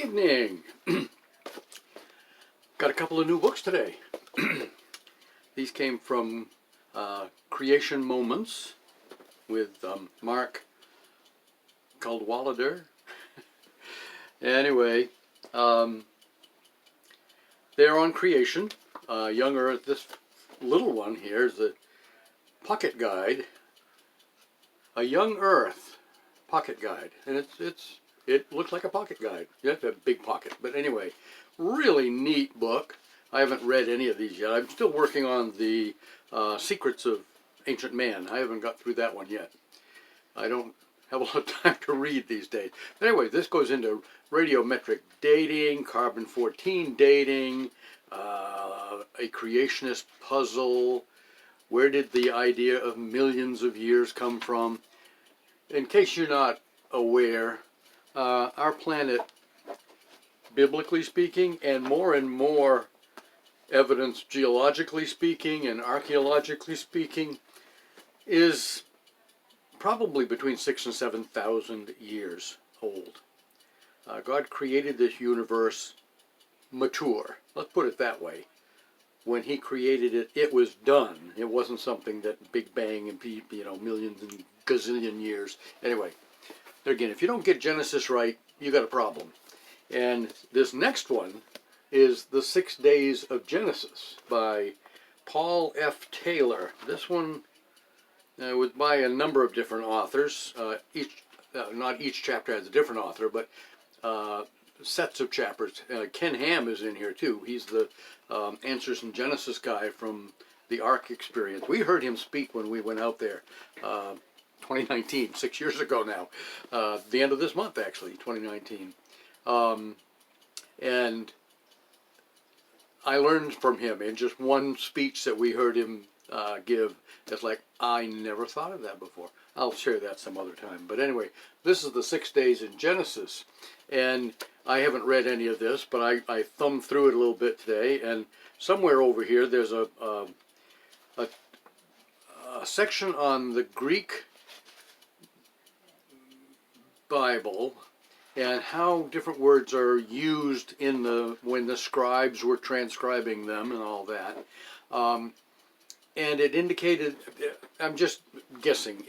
evening. Got a couple of new books today. These came from Creation Moments with Mark Cadwallader. Anyway, they're on creation. Young Earth. This little one here is a pocket guide. A Young Earth pocket guide, and it looks like a pocket guide. You have to have a big pocket, but anyway, really neat book. I haven't read any of these yet. I'm still working on the Secrets of Ancient Man. I haven't got through that one yet. I don't have a lot of time to read these days. But anyway, this goes into radiometric dating, carbon-14 dating, a creationist puzzle. Where did the idea of millions of years come from? In case you're not aware, our planet, biblically speaking, and more evidence geologically speaking and archaeologically speaking, is probably between 6,000 and 7,000 years old. God created this universe mature. Let's put it that way. When he created it, it was done. It wasn't something that Big Bang and millions and gazillion years. Anyway, again, if you don't get Genesis right, you got a problem. And this next one is The 6 Days of Genesis by Paul F. Taylor. This one was by a number of different authors. Not each chapter has a different author, but sets of chapters. Ken Ham is in here too. He's the Answers in Genesis guy from the Ark Experience. We heard him speak when we went out there 2019, 6 years ago now. The end of this month, actually, 2019. And I learned from him in just one speech that we heard him give. It's like, I never thought of that before. I'll share that some other time. But anyway, this is the 6 days in Genesis. And I haven't read any of this, but I thumbed through it a little bit today. And somewhere over here, there's a section on the Greek Bible and how different words are used in when the scribes were transcribing them and all that. And it indicated, I'm just guessing,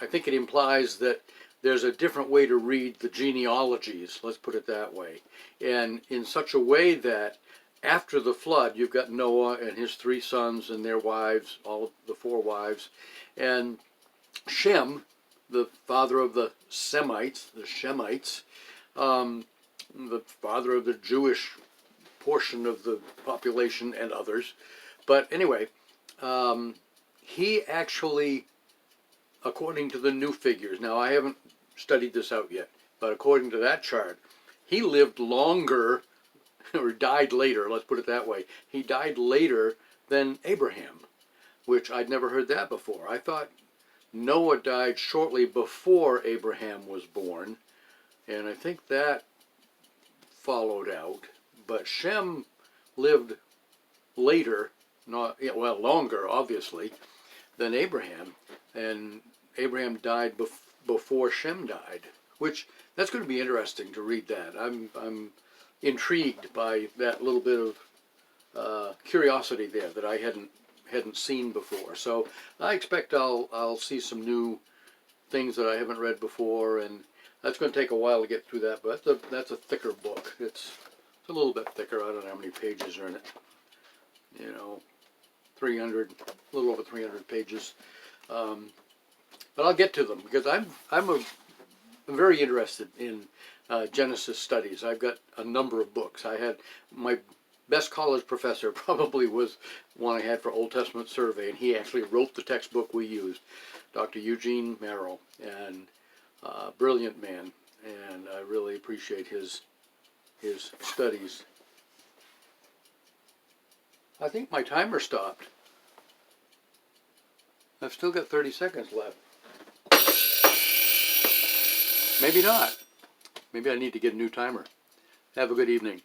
I think it implies that there's a different way to read the genealogies, let's put it that way. And in such a way that after the flood, you've got Noah and his 3 sons and their wives, all of the 4 wives, and Shem, the father of the Semites, the Shemites, the father of the Jewish portion of the population and others. But anyway, he actually, according to the new figures, now I haven't studied this out yet, but according to that chart, he lived longer, or died later, let's put it that way. He died later than Abraham, which I'd never heard that before. I thought Noah died shortly before Abraham was born, and I think that followed out. But Shem lived later, longer, obviously, than Abraham, and Abraham died before Shem died, which that's going to be interesting to read that. I'm intrigued by that little bit of curiosity there that I hadn't seen before. So I expect I'll see some new things that I haven't read before, and that's going to take a while to get through that. But that's a thicker book. It's a little bit thicker. I don't know how many pages are in it. 300, a little over 300 pages. But I'll get to them because I'm very interested in Genesis studies. I've got a number of books. I had my best college professor probably was one I had for Old Testament survey, and he actually wrote the textbook we used, Dr. Eugene Merrill, and brilliant man, and I really appreciate his studies. I think my timer stopped. I've still got 30 seconds left. Maybe not. Maybe I need to get a new timer. Have a good evening.